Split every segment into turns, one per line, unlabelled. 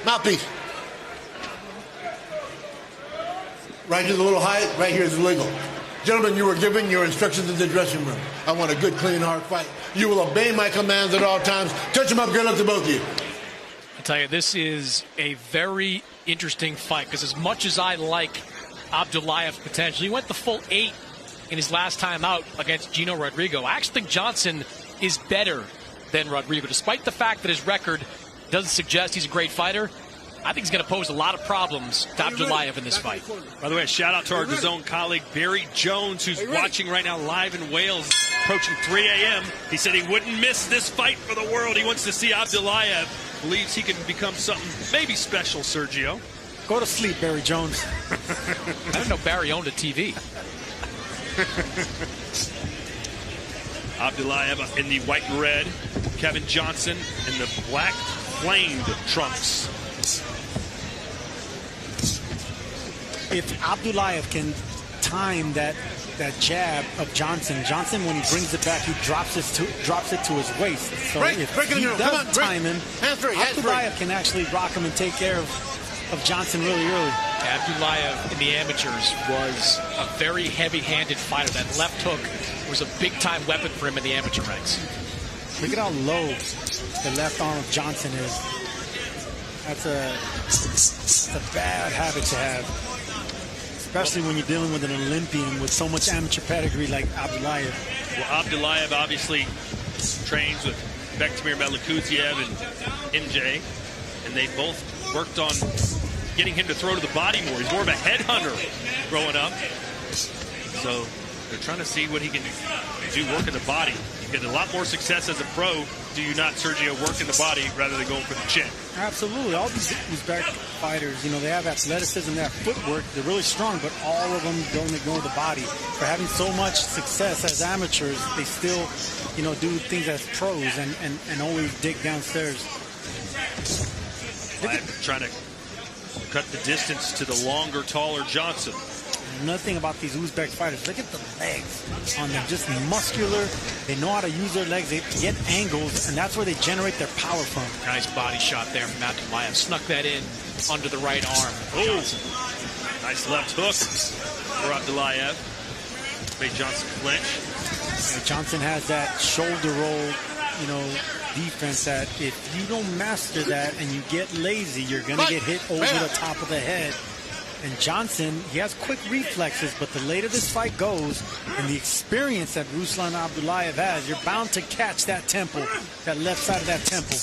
Mouthpiece. Right to the little height, right here is illegal. Gentlemen, you were given your instructions in the dressing room. I want a good, clean, hard fight. You will obey my commands at all times. Touch him up, good luck to both of you.
I tell you, this is a very interesting fight because as much as I like Abdullaev potentially, he went the full 8 in his last time out against Gino Rodrigo. I actually think Johnson is better than Rodrigo, despite the fact that his record doesn't suggest he's a great fighter. I think he's going to pose a lot of problems to Abdullaev in this fight.
By the way, a shout out to our DAZN colleague Barry Jones, who's watching right now live in Wales, approaching 3 a.m. He said he wouldn't miss this fight for the world. He wants to see Abdullaev. Believes he can become something maybe special, Sergio.
Go to sleep, Barry Jones.
I didn't know Barry owned a TV.
Abdullaev in the white and red. Kevin Johnson in the black flamed trunks.
If Abdullaev can time that jab of Johnson, when he brings it back, he drops it to his waist. So if he does time him, Abdullaev can actually rock him and take care of Johnson really early.
Abdullaev in the amateurs was a very heavy-handed fighter. That left hook was a big-time weapon for him in the amateur ranks.
Look at how low the left arm of Johnson is. That's a bad habit to have, especially when you're dealing with an Olympian with so much amateur pedigree like Abdullaev.
Well, Abdullaev obviously trains with Bektemir Melikuziev and MJ, and they both worked on getting him to throw to the body more. He's more of a headhunter growing up. So they're trying to see what he can do working the body. You get a lot more success as a pro, do you not, Sergio, work in the body rather than going for the chin?
Absolutely. All these Uzbek fighters, you know, they have athleticism, they have footwork, they're really strong, but all of them don't ignore the body. For having so much success as amateurs, they still, you know, do things as pros and always dig downstairs.
Trying to cut the distance to the longer, taller Johnson.
Nothing about these Uzbek fighters. Look at the legs on them, just muscular. They know how to use their legs. They get angles, and that's where they generate their power from.
Nice body shot there from Abdullaev. Snuck that in under the right arm.
Oh, nice left hook for Abdullaev. Made Johnson flinch.
Yeah, Johnson has that shoulder roll, you know, defense that if you don't master that and you get lazy, you're going to get hit over the top of the head. And Johnson, he has quick reflexes, but the later this fight goes and the experience that Ruslan Abdullaev has, you're bound to catch that temple, that left side of that temple.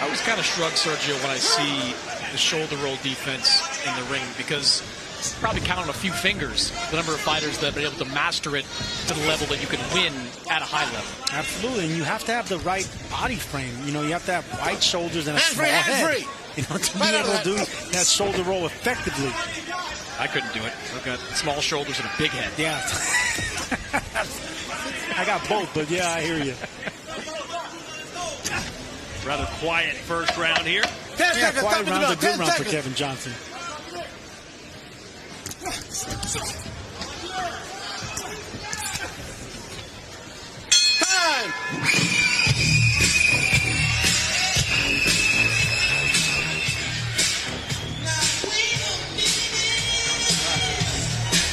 I always kind of shrug, Sergio, when I see the shoulder roll defense in the ring, because probably count on a few fingers the number of fighters that have been able to master it to the level that you can win at a high level.
Absolutely, and you have to have the right body frame. You know, you have to have wide shoulders and a small head. You know, to be able to do that shoulder roll effectively.
I couldn't do it. I've got small shoulders and a big head.
Yeah. I got both, but yeah, I hear you.
Rather quiet first round here.
Yeah, quiet round, a good round for Kevin Johnson.
Time!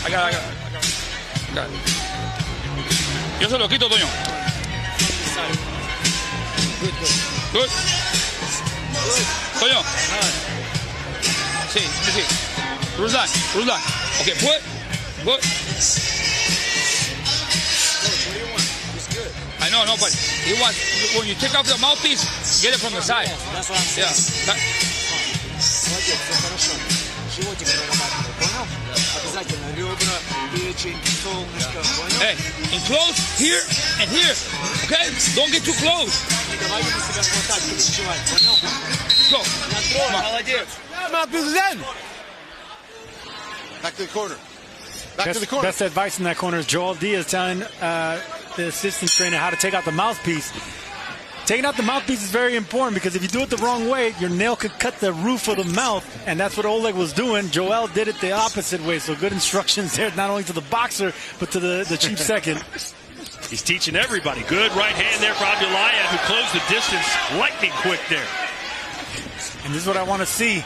I got it. Yo se lo quito, Toño. Good. Toño. Sí. Ruslan. Okay, put. I know, but he wants, when you take off the mouthpiece, get it from the side. Yeah. Hey, enclose here and here, okay? Don't get too close. Go.
Back to the corner. Back to the corner.
Best advice in that corner is Joel Diaz telling the assistant trainer how to take out the mouthpiece. Taking out the mouthpiece is very important because if you do it the wrong way, your nail could cut the roof of the mouth, and that's what Oleg was doing. Joel did it the opposite way, so good instructions there, not only to the boxer, but to the chief second.
He's teaching everybody. Good right hand there for Abdullaev, who closed the distance lightning quick there.
And this is what I want to see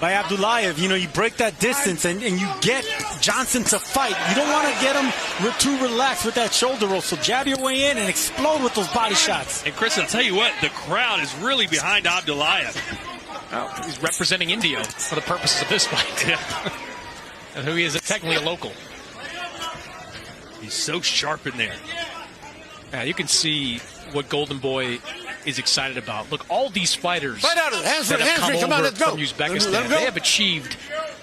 by Abdullaev. You know, you break that distance and you get Johnson to fight. You don't want to get him too relaxed with that shoulder roll. So jab your way in and explode with those body shots.
And Chris, I'll tell you what, the crowd is really behind Abdullaev.
Well, he's representing India for the purposes of this fight.
Yeah.
And who he is technically a local.
He's so sharp in there.
Yeah, you can see what Golden Boy is excited about. Look, all these fighters
Fight out of it. Hands free,
that have come
come on,
over
let's go.
from Uzbekistan,
Let him go.
they have achieved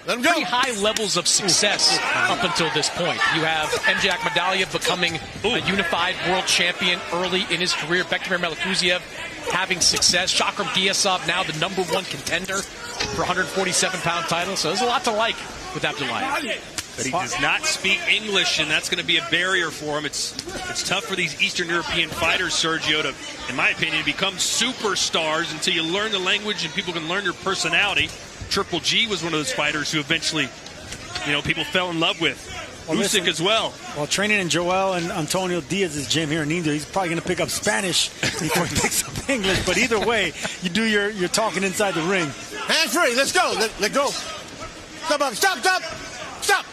Let him go.
pretty high levels of success up until this point. You have MJ Akhmadaliev becoming a unified world champion early in his career. Bektemir Melikuziev having success. Shakram Giasov now the #1 contender for 147-pound title. So there's a lot to like with Abdullaev.
But he does not speak English, and that's going to be a barrier for him. It's tough for these Eastern European fighters, Sergio, to, in my opinion, become superstars until you learn the language and people can learn your personality. Triple G was one of those fighters who eventually, people fell in love with. Usyk as well.
Well, training in Joel and Antonio Diaz's gym here in India, he's probably going to pick up Spanish before he picks up English. But either way, you do your talking inside the ring.
Hands free. Let's go. Let go. Stop.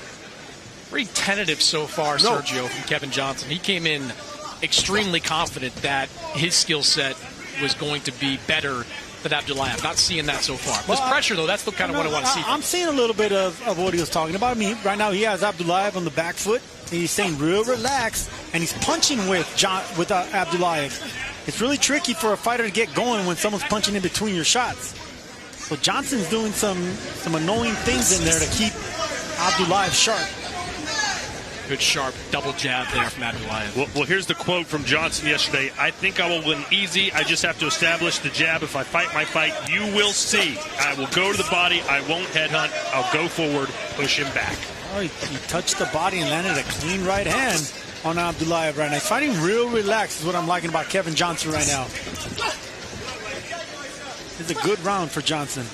Pretty tentative so far, Sergio, from Kevin Johnson. He came in extremely confident that his skill set was going to be better than Abdullaev. Not seeing that so far. This pressure, though, that's the kind of what I want to see.
I'm seeing a little bit of what he was talking about. I mean, right now he has Abdullaev on the back foot. He's saying real relaxed, and he's punching with Abdullaev. It's really tricky for a fighter to get going when someone's punching in between your shots. So Johnson's doing some annoying things in there to keep Abdullaev sharp.
Good sharp double jab there from Abdullaev.
Well, here's the quote from Johnson yesterday. I think I will win easy. I just have to establish the jab. If I fight my fight, you will see. I will go to the body. I won't headhunt. I'll go forward, push him back.
Oh, he touched the body and landed a clean right hand on Abdullaev right now. He's fighting real relaxed is what I'm liking about Kevin Johnson right now. It's a good round for Johnson.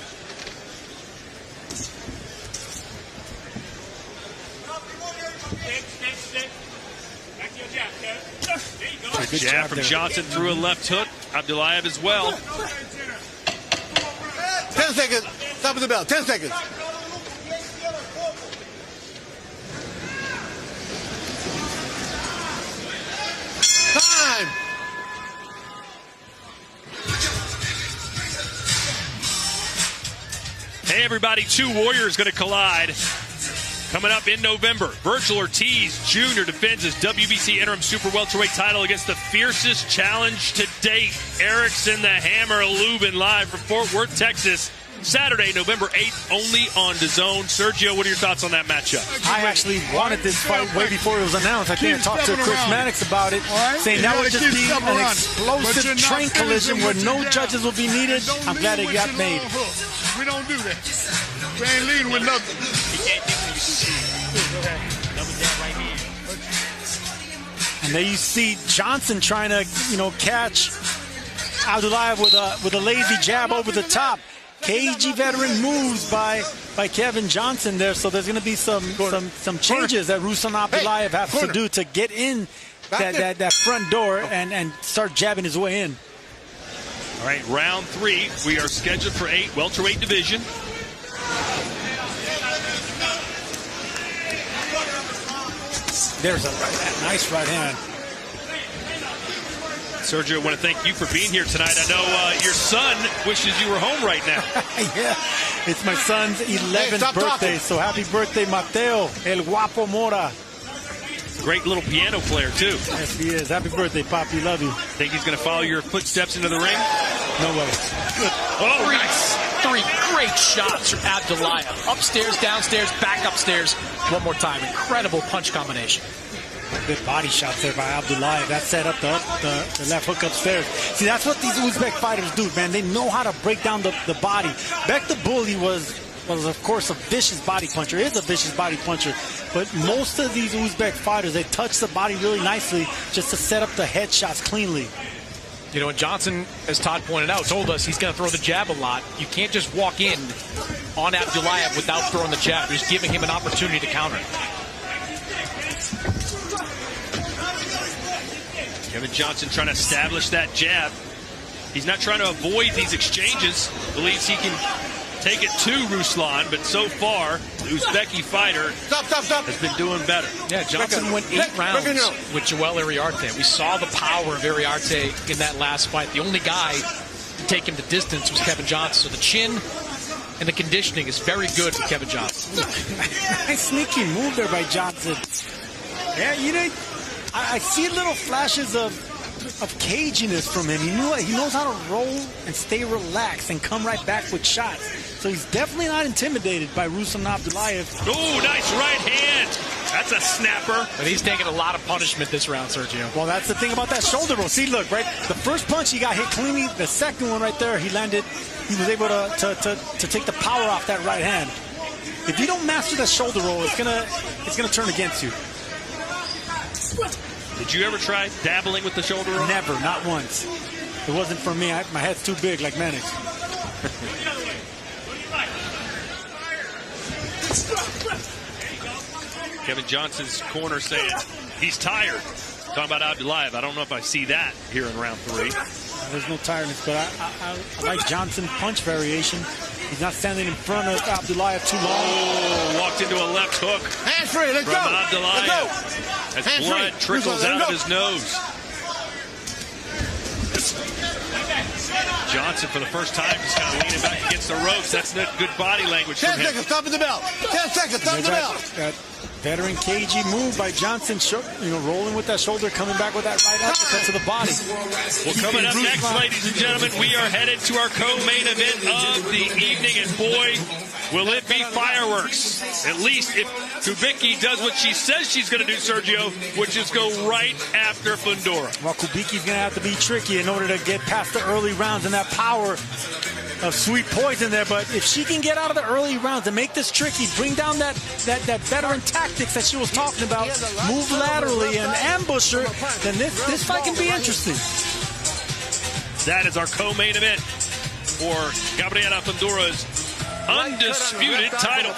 Good jab from Johnson through a left hook. Abdullaev as well.
10 seconds. Stop at the bell. 10 seconds. Time.
Hey, everybody. Two warriors going to collide. Coming up in November, Virgil Ortiz Jr. defends his WBC interim super welterweight title against the fiercest challenge to date, Erickson the Hammer Lubin, live from Fort Worth, Texas. Saturday, November 8th, only on DAZN. Sergio, what are your thoughts on that matchup?
I actually wanted this fight way before it was announced. I think I talked to Chris Mannix about it, saying that would just be an explosive train collision where no judges will be needed. I'm glad it got made.
We don't do that. We ain't leading with nothing.
And there you see Johnson trying to, catch Abdullaev with a lazy jab over the top. Cagey veteran moves by Kevin Johnson there, so there's going to be some changes that Ruslan Abdullaev has to do to get in that front door and start jabbing his way in.
All right, round 3. We are scheduled for 8 welterweight division.
There's a nice right hand.
Sergio, I want to thank you for being here tonight. I know your son wishes you were home right now.
Yeah, it's my son's 11th birthday, so happy birthday, Mateo, El Guapo Mora.
Great little piano player, too.
Yes, he is. Happy birthday, Papi. Love you.
Think he's going to follow your footsteps into the ring?
No way.
Oh, nice.
3 great shots from Abdullaev. Upstairs, downstairs, back upstairs. One more time. Incredible punch combination.
Good body shots there by Abdullaev. That set up the left hook upstairs. See, that's what these Uzbek fighters do, man. They know how to break down the body. Bek the Bully was of course a vicious body puncher. Is a vicious body puncher. But most of these Uzbek fighters, they touch the body really nicely just to set up the headshots cleanly.
And Johnson, as Todd pointed out, told us he's going to throw the jab a lot. You can't just walk in on Abdullaev without throwing the jab. You're just giving him an opportunity to counter. Kevin
Johnson trying to establish that jab. He's not trying to avoid these exchanges. Believes he can take it to Ruslan, but so far, the Uzbeki fighter has been doing better.
Yeah, Johnson went 8 rounds with Joel Iriarte. We saw the power of Iriarte in that last fight. The only guy to take him the distance was Kevin Johnson. So the chin and the conditioning is very good for Kevin Johnson.
Nice sneaky move there by Johnson. Yeah, you know, I see little flashes of caginess from him. He knows how to roll and stay relaxed and come right back with shots. So he's definitely not intimidated by RUSLAN ABDULLAEV.
Ooh, nice right hand. That's a snapper.
But he's taking a lot of punishment this round, Sergio.
Well, that's the thing about that shoulder roll. See, look, right? The first punch he got hit cleanly. The second one right there, he landed. He was able to take the power off that right hand. If you don't master that shoulder roll, it's gonna turn against you.
Did you ever try dabbling with the shoulder roll?
Never, not once. It wasn't for me. My head's too big, like Mannix.
Kevin Johnson's corner saying he's tired. Talking about Abdullaev. I don't know if I see that here in round 3.
There's no tiredness, but I like Johnson's punch variation. He's not standing in front of Abdullaev too long.
Oh, walked into a left hook.
Hands free, let's
from
go.
Abdullaev. As blood trickles out of his nose. Johnson, for the first time, just kind of leaning back against the ropes. That's not good body language from him.
10 seconds, stop at the bell. 10 seconds, stop at the bell.
That veteran cagey move by Johnson, rolling with that shoulder, coming back with that right uppercut to the body.
Well, coming up next, ladies and gentlemen, we are headed to our co-main event of the evening, and boy, will it be fireworks. At least if Kubicki does what she says she's going to do, Sergio, which is go right after Fundora.
Well, Kubicki's going to have to be tricky in order to get past the early rounds and that power of Sweet Poison there. But if she can get out of the early rounds and make this tricky, bring down that veteran tactics that she was talking about, move laterally and ambush her, then this fight can be interesting.
That is our co-main event for Gabriela Fundora's undisputed titles.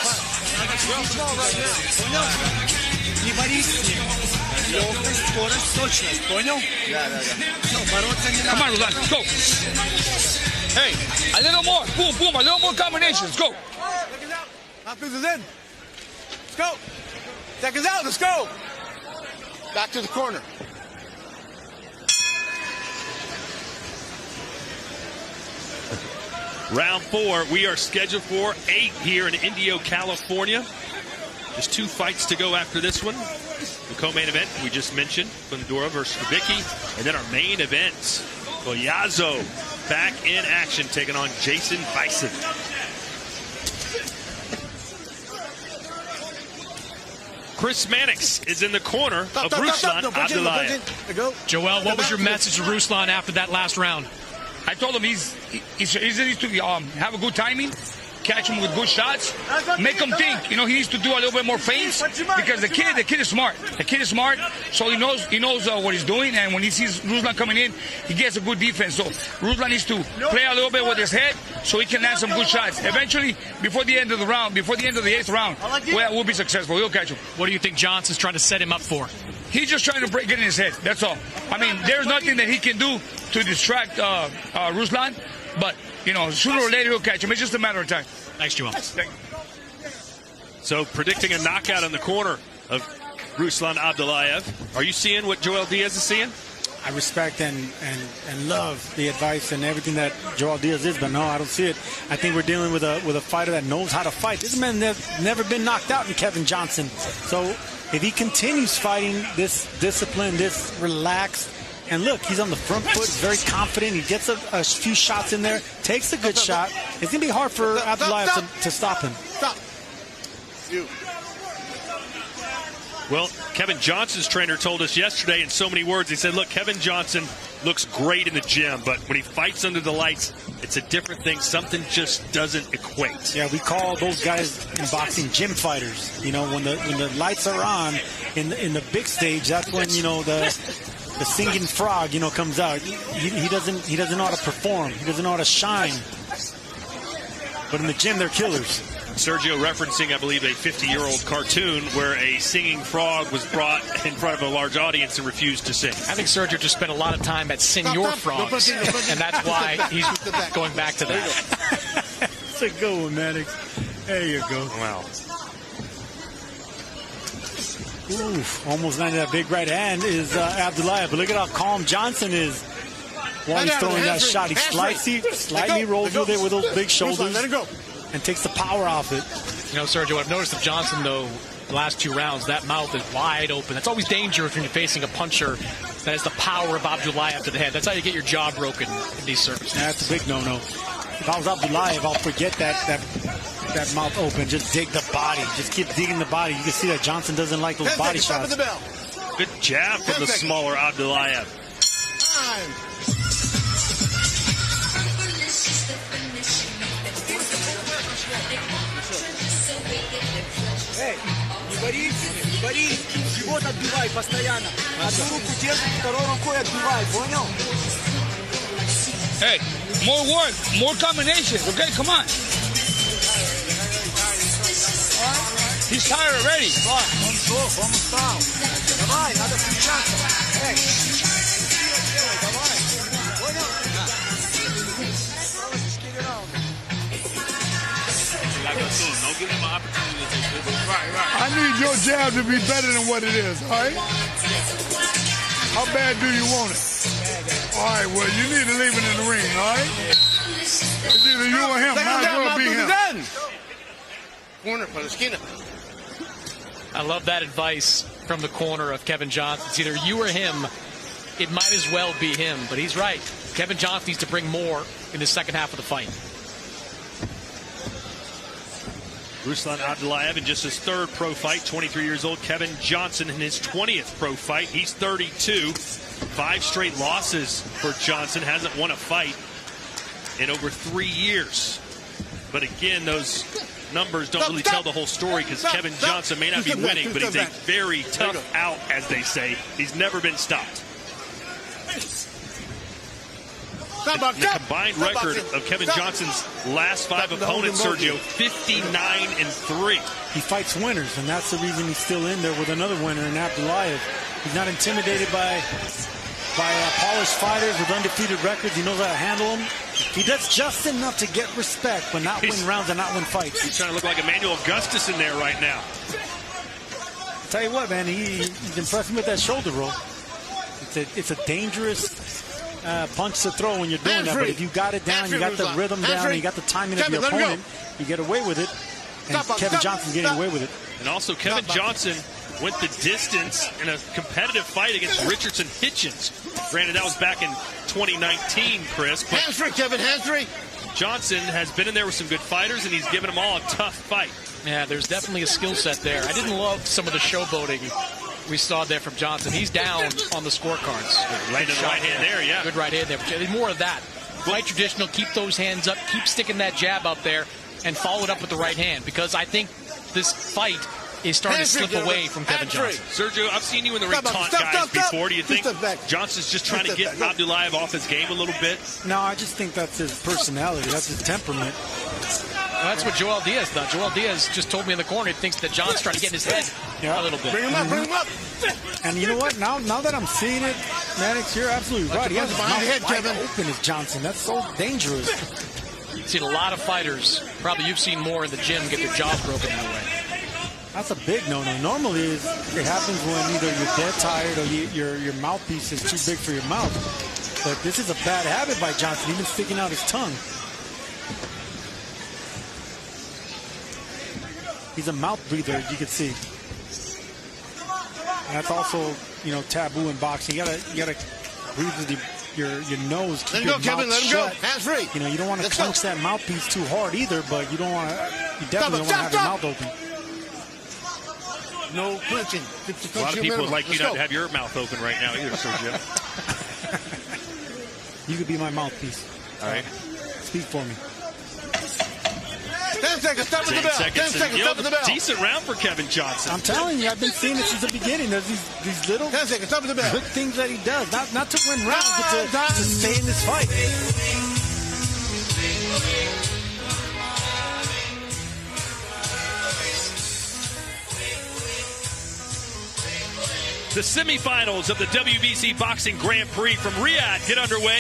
Come on, Ruslan, let's go. Hey, a little more. Boom, boom, a little more combinations. Go.
Let's in. Let's go. Seconds out, let's go. Back to the corner.
Round 4, we are scheduled for 8 here in Indio, California. Just 2 fights to go after this one. The co-main event we just mentioned, Fundora versus Kubicki. And then our main event, Goyazo back in action, taking on Jason Bison. Chris Mannix is in the corner of Ruslan Abdullaaev.
Joel, what was your message to Ruslan after that last round?
I told him he needs to have a good timing, catch him with good shots, make him think. He needs to do a little bit more feints because the kid is smart. The kid is smart, so he knows what he's doing. And when he sees Ruslan coming in, he gets a good defense. So Ruslan needs to play a little bit with his head so he can land some good shots. Eventually, before the end of the round, before the end of the 8th round, we'll be successful. We'll catch him.
What do you think Johnson's trying to set him up for?
He's just trying to get in his head. That's all. I mean, there's nothing that he can do to distract Ruslan, but sooner or later he'll catch him. It's just a matter of time.
Thanks, Joel.
So predicting a knockout in the corner of Ruslan Abdullaaev. Are you seeing what Joel Diaz is seeing?
I respect and love the advice and everything that Joel Diaz is, but no, I don't see it. I think we're dealing with a fighter that knows how to fight. This man has never been knocked out in Kevin Johnson. So if he continues fighting this discipline, this relaxed, and look, he's on the front foot, he's very confident. He gets a few shots in there, takes a good shot. It's going to be hard for Abdullaaev to stop him.
Stop. You.
Well, Kevin Johnson's trainer told us yesterday in so many words, he said, look, Kevin Johnson looks great in the gym, but when he fights under the lights, it's a different thing. Something just doesn't equate.
Yeah, we call those guys in boxing gym fighters. When the lights are on in the big stage, that's when, the singing frog, comes out. He doesn't know how to perform. He doesn't know how to shine. But in the gym, they're killers.
Sergio referencing, I believe, a 50-year-old cartoon where a singing frog was brought in front of a large audience and refused to sing.
I think Sergio just spent a lot of time at Senor Frogs, and that's why he's going back to that.
It's a good one, Maddox. There you go.
Wow.
Oof, almost landed that big right hand is Abdullaev. But look at how calm Johnson is while he's throwing that shot. He slightly rolls with it with those big shoulders and takes the power off it.
You know, Sergio, I've noticed of Johnson, though, the last 2 rounds, that mouth is wide open. That's always dangerous when you're facing a puncher that has the power of Abdullaev to the head. That's how you get your jaw broken in these circumstances.
That's a big no-no. If I was Abdullaev, I'll forget that mouth open. Just dig the body. Just keep digging the body. You can see that Johnson doesn't like those body shots.
Good jab from the smaller Abdullaev.
Эй, не бори, живот отбивай постоянно. Одну руку держи, второй рукой отбивай, понял?
Hey, more work, more combinations, okay? Come on. He's tired already.
Он устал. Давай, надо включаться. Эй, давай. Понял?
Don't give him an opportunity to take this.
I need your jab to be better than what it is, all right? How bad do you want it? All right, well, you need to leave it in the ring, all right? It's either you or him. Might as well be him.
Corner for the esquina.
I love that advice from the corner of Kevin Johnson. It's either you or him. It might as well be him, but he's right. Kevin Johnson needs to bring more in the second half of the fight.
RUSLAN ABDULLAEV in just his 3rd pro fight, 23 years old. Kevin Johnson in his 20th pro fight. He's 32. 5 straight losses for Johnson. Hasn't won a fight in over 3 years. But again, those numbers don't really tell the whole story because Kevin Johnson may not be winning, but he's a very tough out, as they say. He's never been stopped. The combined record of Kevin Johnson's last 5 opponents, Sergio, 59-3.
He fights winners, and that's the reason he's still in there with another winner in Abdullaev. He's not intimidated by polished fighters with undefeated records. He knows how to handle them. He does just enough to get respect, but not win rounds and not win fights.
He's trying to look like Emmanuel Augustus in there right now.
Tell you what, man, he's impressed me with that shoulder roll. It's a dangerous punch to throw when you're doing that, but if you got it down, you got the rhythm down, and you got the timing of your opponent, you get away with it. And Kevin Johnson's getting away with it.
And also, Kevin Johnson went the distance in a competitive fight against Richardson Hitchens. Granted, that was back in 2019, Chris.
Hands free, Kevin, hands free.
Johnson has been in there with some good fighters, and he's given them all a tough fight.
Yeah, there's definitely a skill set there. I didn't love some of the showboating we saw there from Johnson. He's down on the scorecards.
Landed the right hand there, yeah.
Good right hand there. There's more of that. Fight traditional, keep those hands up, keep sticking that jab out there, and follow it up with the right hand, because I think this fight is starting to slip away from Kevin Johnson.
Sergio, I've seen you in the ring taunt guys before. Do you think Johnson's just trying to get Abdullaev off his game a little bit?
No, I just think that's his personality. That's his temperament.
Well, that's what Joel Diaz thought. Joel Diaz just told me in the corner he thinks that John's trying to get in his head a little bit.
Bring him up, bring him up.
And you know what? Now that I'm seeing it, Maddox, you're absolutely right. He has his mouth wide open as Johnson. That's so dangerous.
You've seen a lot of fighters, probably you've seen more in the gym, get their jaws broken that way.
That's a big no-no. Normally, it happens when either you're dead tired or your mouthpiece is too big for your mouth. But this is a bad habit by Johnson, even sticking out his tongue. He's a mouth breather, as you can see. And that's also, taboo in boxing. You gotta breathe with your nose. Keep your mouth
Kevin, let him
shut.
go. Hands free.
You don't want to clench that mouthpiece too hard either, but you definitely don't want to have your mouth open.
No clinching.
A lot of people would like you not to have your mouth open right now either, Sergio.
You could be my mouthpiece.
All right.
Speak for me.
10 seconds, stop with the bell. 10 seconds, stop with the bell.
Decent round for Kevin Johnson.
I'm telling you, I've been seeing it since the beginning. There's these little
10 seconds, stop with the bell.
good things that he does. Not to win rounds, but to stay in this fight.
The semifinals of the WBC Boxing Grand Prix from Riyadh get underway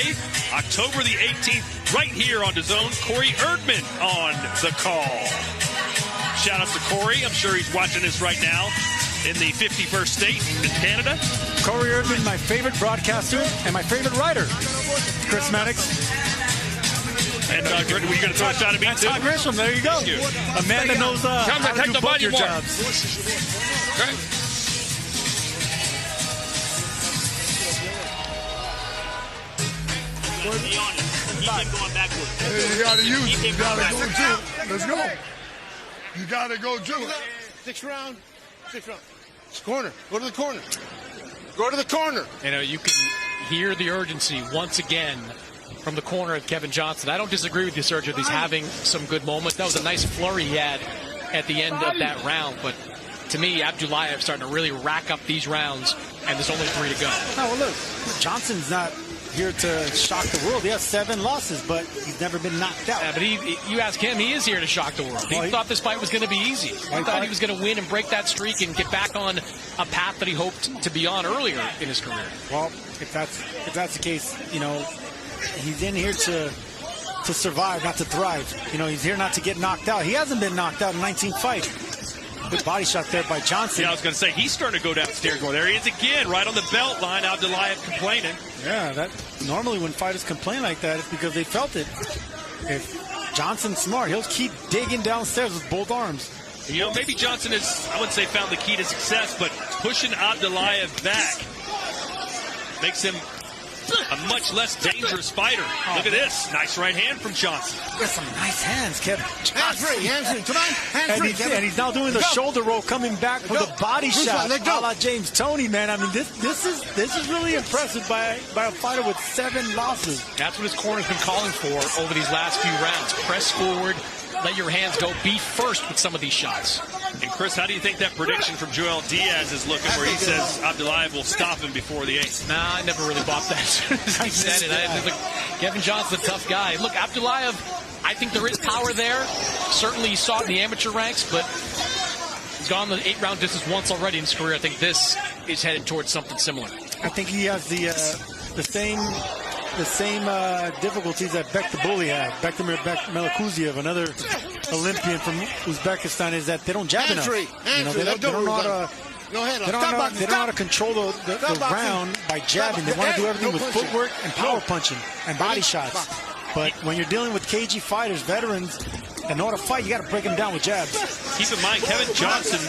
October the 18th, right here on DAZN. Corey Erdman on the call. Shout out to Corey. I'm sure he's watching this right now in the 51st state in Canada.
Corey Erdman, my favorite broadcaster and my favorite writer. Chris Maddox.
And were you going to throw a shot at me too?
Todd Grisham, there you go. A man that knows how to do both your jobs.
Okay.
You got to use it. You got to go to it. Let's go. You got to go to it.
Sixth round. Corner. Go to the corner. Go to the corner.
You know, you can hear the urgency once again from the corner of Kevin Johnson. I don't disagree with you, Sergio. He's having some good moments. That was a nice flurry he had at the end of that round. But to me, Abdullaev starting to really rack up these rounds, and there's only 3 to go.
No, well, look, Johnson's not here to shock the world. He has 7 losses, but he's never been knocked out.
Yeah, but you ask him, he is here to shock the world. He thought this fight was going to be easy. He thought he was going to win and break that streak and get back on a path that he hoped to be on earlier in his career.
Well, if that's the case, you know, he's in here to survive, not to thrive. You know, he's here not to get knocked out. He hasn't been knocked out in 19 fights. Good body shot there by Johnson.
Yeah, I was going to say, he's starting to go downstairs. There he is again, right on the belt line. Abdullaev complaining.
Yeah, that normally when fighters complain like that, it's because they felt it. If Johnson's smart, he'll keep digging downstairs with both arms.
You know, maybe Johnson has, I wouldn't say found the key to success, but pushing Abdullaev back makes him a much less dangerous fighter. Look at this. Nice right hand from Johnson.
With some nice hands, Kevin.
Hands free. Come on. Hands free.
And he's now doing the shoulder roll, coming back for the body shot. A la James Toney, man. I mean, this is really impressive by a fighter with 7 losses.
That's what his corner's been calling for over these last few rounds. Press forward, let your hands go, be first with some of these shots.
And Chris, how do you think that prediction from Joel Diaz is looking, where he says Abdullaev will stop him before the 8th?
Nah, I never really bought that as he said it. Look, Kevin Johnson's a tough guy. Look, Abdullaev, I think there is power there. Certainly you saw it in the amateur ranks, but he's gone the 8-round distance once already in his career. I think this is headed towards something similar.
I think he has the same difficulties that Bektabuli had. Bektamir Melikuziev, another Olympian from Uzbekistan, is that they don't jab enough. You know, they don't know how to control the round by jabbing. They want to do everything with footwork and power punching and body shots. But when you're dealing with cagey fighters, veterans, that know how to fight, you got to break them down with jabs.
Keep in mind, Kevin Johnson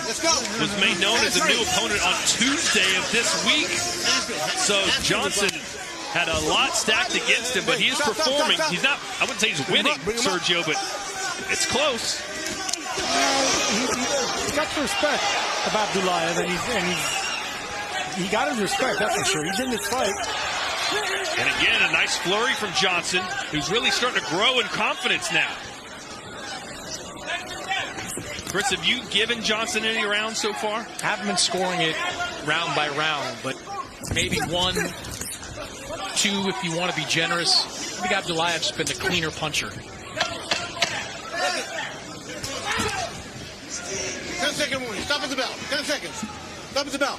was made known as a new opponent on Tuesday of this week. So Johnson had a lot stacked against him, but he is performing. He's not, I wouldn't say he's winning, Sergio, but it's close.
He got the respect of Abdullaev, and he got his respect, that's for sure. He's in this fight.
And again, a nice flurry from Johnson, who's really starting to grow in confidence now. Chris, have you given Johnson any rounds so far?
I haven't been scoring it round by round, but maybe 1, 2 if you want to be generous. I think Abdullaev's been the cleaner puncher.
10-second warning. Stop at the bell. 10 seconds. Stop at the bell.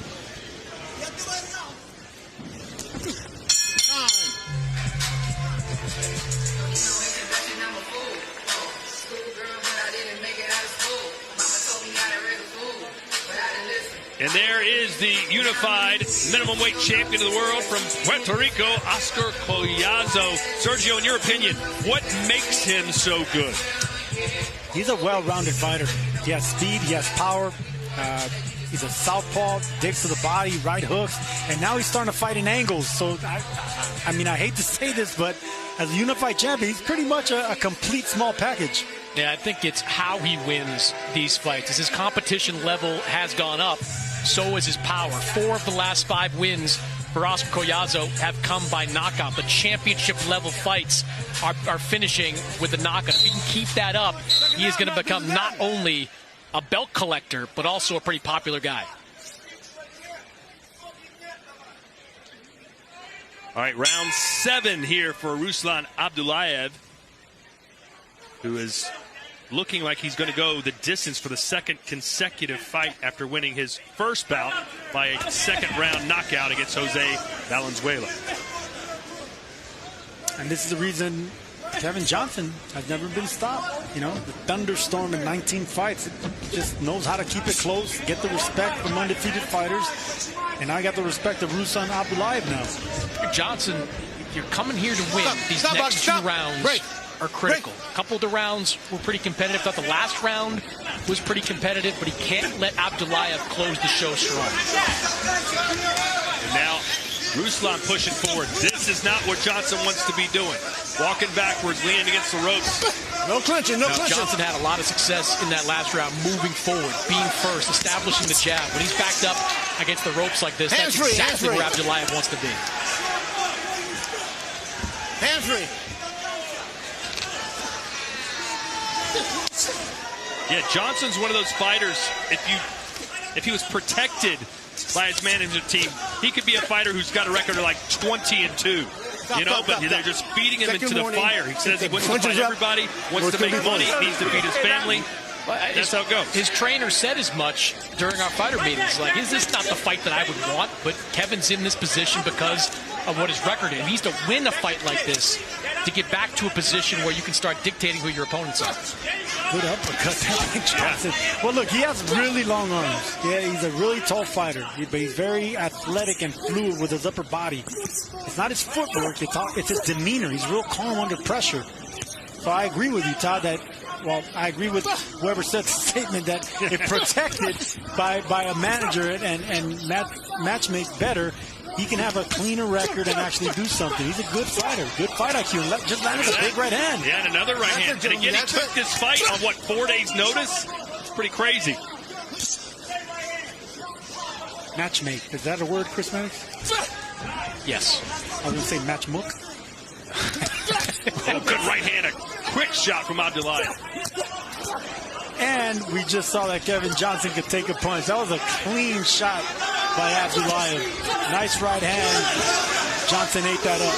And there is the unified minimum weight champion of the world from Puerto Rico, Oscar Collazo. Sergio, in your opinion, what makes him so good?
He's a well-rounded fighter. He has speed, he has power. He's a southpaw, digs to the body, right hooks, and now he's starting to fight in angles. So, I mean, I hate to say this, but as a unified champion, he's pretty much a complete small package.
Yeah, I think it's how he wins these fights. As his competition level has gone up, so is his power. 4 of the last 5 wins for Oscar Collazo have come by knockout. The championship-level fights are finishing with a knockout. If he can keep that up, he is going to become not only a belt collector, but also a pretty popular guy.
All right, round 7 here for Ruslan Abdullaev, who has looking like he's going to go the distance for the second consecutive fight after winning his first bout by a second-round knockout against Jose Valenzuela.
And this is the reason Kevin Johnson has never been stopped. You know, the thunderstorm in 19 fights. He just knows how to keep it close, get the respect from undefeated fighters. And I got the respect of Ruslan Abdullaev now.
Johnson, you're coming here to win. These next two rounds are critical. A couple of the rounds were pretty competitive. Thought the last round was pretty competitive, but he can't let Abdullaev close the show strong.
And now Ruslan pushing forward. This is not what Johnson wants to be doing. Walking backwards, leaning against the ropes.
No clinching, no clinching.
Johnson had a lot of success in that last round, moving forward, being first, establishing the jab. When he's backed up against the ropes like this, that's exactly where Abdullaev wants to be.
Hands free.
Yeah, Johnson's one of those fighters, if he was protected by his management team, he could be a fighter who's got a record of like 20-2. You know, but they're just feeding him into the fire. He says he wants to fight everybody, wants to make money, needs to feed his family. That's how it goes.
His trainer said as much during our fighter meetings. Like, is this not the fight that I would want? But Kevin's in this position because of what his record is. He needs to win a fight like this to get back to a position where you can start dictating who your opponents are.
Good uppercut, Johnson. Well, look, he has really long arms. Yeah, he's a really tall fighter, but he's very athletic and fluid with his upper body. It's not his footwork, it's his demeanor. He's real calm under pressure. So I agree with you, Todd, that, well, I agree with whoever said the statement that if protected by a manager and match make better, he can have a cleaner record and actually do something. He's a good fighter, good fight IQ, and just landed a big right hand.
Yeah, and another right hand. And again, he took this fight on, what, 4 days' notice? It's pretty crazy.
Match make, is that a word, Chris Mannix?
Yes.
I was going to say match mook.
Oh, good right hand. A quick shot from Abdullaev.
And we just saw that Kevin Johnson could take a punch. That was a clean shot by Abdullaev. Nice right hand. Johnson ate that
up.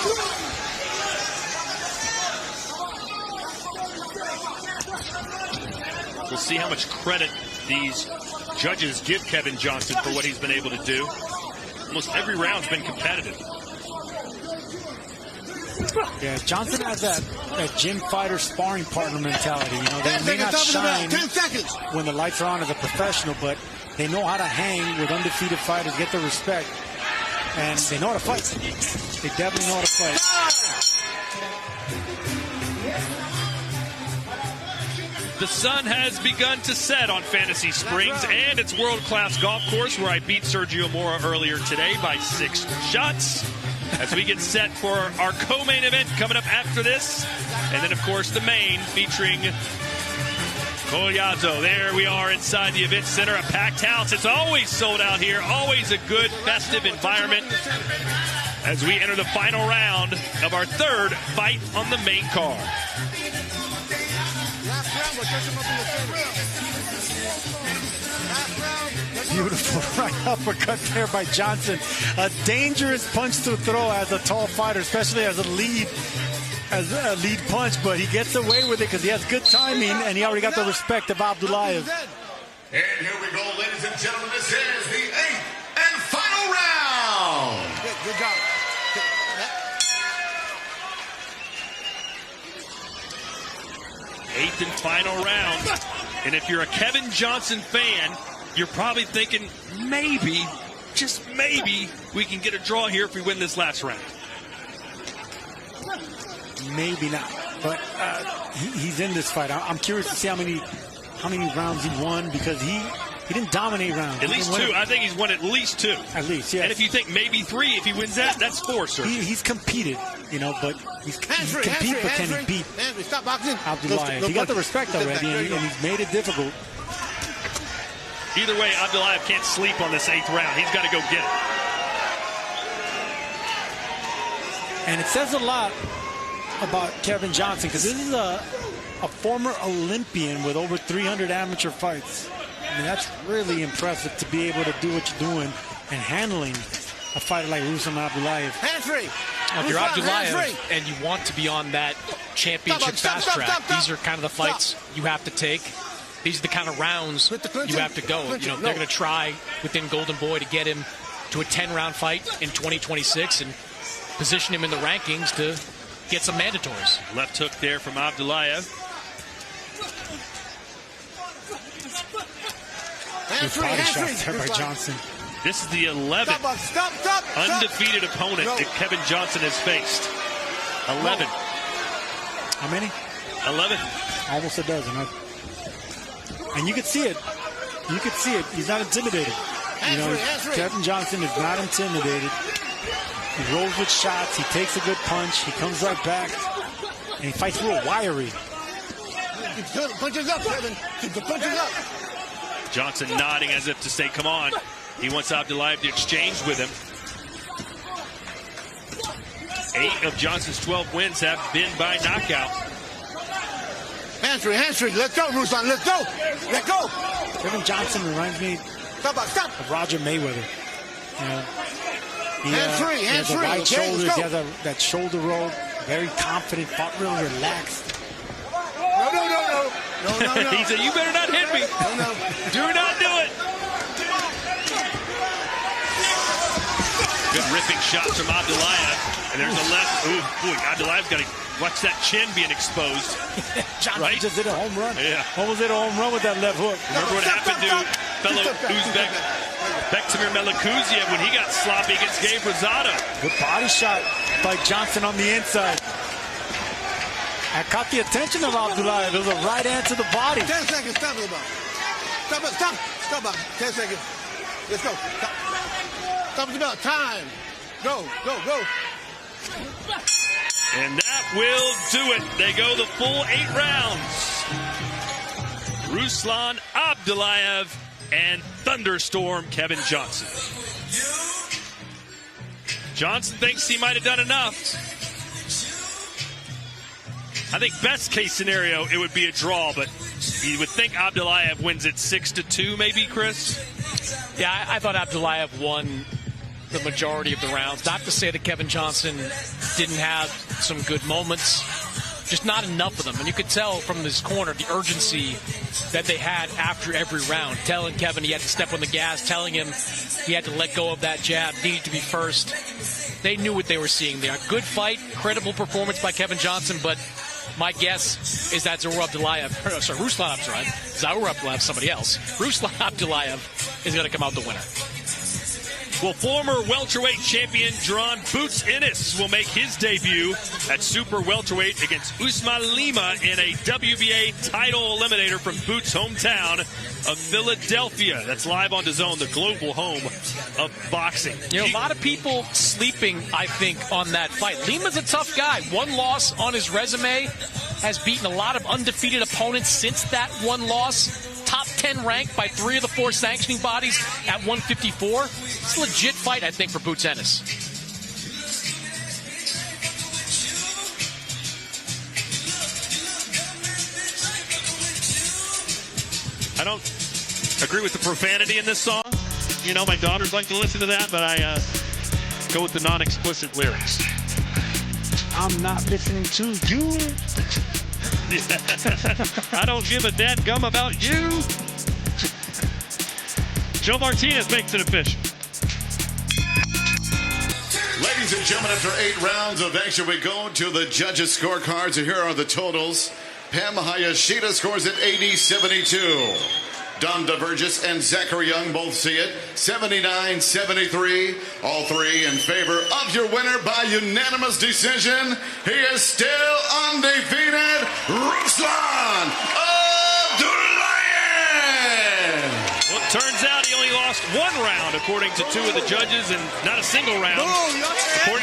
We'll see how much credit these judges give Kevin Johnson for what he's been able to do. Almost every round's been competitive.
Yeah, Johnson has that gym fighter sparring partner mentality. You know, they may not shine when the lights are on as a professional, but they know how to hang with undefeated fighters, get the respect, and they know how to fight. They definitely know how to fight.
The sun has begun to set on Fantasy Springs and its world-class golf course, where I beat Sergio Mora earlier today by 6 shots. As we get set for our co-main event coming up after this. And then, of course, the main featuring Collazo. There we are inside the event center, a packed house. It's always sold out here, always a good festive environment as we enter the final round of our third fight on the main card.
Beautiful right uppercut there by Johnson. A dangerous punch to throw as a tall fighter, especially as a lead punch, but he gets away with it because he has good timing and he already got the respect of Abdullaev.
And here we go, ladies and gentlemen. This is the 8th and final round.
Good job.
Eighth and final round. And if you're a Kevin Johnson fan, you're probably thinking, maybe, just maybe, we can get a draw here if we win this last round.
Maybe not, but he's in this fight. I'm curious to see how many rounds he won, because he didn't dominate rounds.
At least 2. I think he's won at least 2.
At least, yes.
And if you think maybe 3, if he wins that, that's 4, sir.
He's competed, you know, but he compete, but can he beat Abdullaev? He got the respect already, and he's made it difficult.
Either way, Abdullaev can't sleep on this 8th round. He's got to go get it.
And it says a lot about Kevin Johnson, because this is a former Olympian with over 300 amateur fights. I mean, that's really impressive to be able to do what you're doing and handling a fighter like Ruslan Abdullaev.
Hands free.
If you're Abdullaev and you want to be on that championship fast track. These are kind of the fights you have to take. These are the kind of rounds you have to go. You know, they're going to try within Golden Boy to get him to a 10-round fight in 2026 and position him in the rankings to get some mandatories.
Left hook there from Abdullaev.
Good body shot there by Johnson.
This is the 11th undefeated opponent that Kevin Johnson has faced. 11.
How many?
11.
Almost a dozen, huh? And you could see it. You could see it. He's not intimidated. You know, Kevin Johnson is not intimidated. He rolls with shots. He takes a good punch. He comes right back. And he fights real wiry.
Punches up, Kevin. Keep the punches up.
Johnson nodding as if to say, come on. He wants Abdullaev to exchange with him. 8 of Johnson's 12 wins have been by knockout.
Hamstring. Let's go, Ruslan. Let's go. Let go.
Kevin Johnson reminds me of Roger Mayweather. You know, he has the right shoulder. He has that shoulder roll. Very confident. Fought real relaxed.
No.
He said, you better not hit me.
No.
Do not do it. Good ripping shots from Abdullaev. And there's a left. Ooh, boy, Abdullaev's got to watch that chin being exposed.
Johnson just did a home run.
Yeah.
Almost did a home run with that left hook.
Remember what happened to fellow Uzbek Bektemir Melikuziev when he got sloppy against Gabe Rosado.
Good body shot by Johnson on the inside. I caught the attention of Abdullaev. It was a right hand to the body.
10 seconds. Stop it. Stop. 10 seconds. Let's go. Stop it about time. Go.
And that will do it. They go the full 8 rounds. Ruslan Abdullaev and Thunderstorm Kevin Johnson. Johnson thinks he might have done enough. I think best case scenario, it would be a draw, but you would think Abdullaev wins it 6-2, maybe, Chris?
Yeah, I thought Abdullaev won the majority of the rounds. Not to say that Kevin Johnson didn't have some good moments, just not enough of them. And you could tell from his corner the urgency that they had after every round, telling Kevin he had to step on the gas, telling him he had to let go of that jab, needed to be first. They knew what they were seeing there. Good fight, credible performance by Kevin Johnson, but my guess is that Ruslan Abdullaev, somebody else. Ruslan Abdullaev is going to come out the winner.
Well, former welterweight champion John Boots Ennis will make his debut at super welterweight against Usman Lima in a WBA title eliminator from Boots' hometown of Philadelphia. That's live on DAZN, the global home of boxing.
You know, a lot of people sleeping, I think, on that fight. Lima's a tough guy. One loss on his resume, has beaten a lot of undefeated opponents since that one loss. Top 10 ranked by 3 of the 4 sanctioning bodies at 154. It's a legit fight, I think, for Boots Ennis.
I don't agree with the profanity in this song. You know, my daughters like to listen to that, but I go with the non-explicit lyrics.
I'm not listening to you.
I don't give a dadgum about you. Joe Martinez makes it official.
Ladies and gentlemen, after 8 rounds of action, we go to the judges' scorecards. And here are the totals. Pam Hayashida scores at 80-72. Don DeVergis and Zachary Young both see it 79-73. All 3 in favor of your winner by unanimous decision. He is still undefeated, Ruslan Abdullaaev.
Well, it turns out he only lost 1 round according to 2 of the judges and not a single round according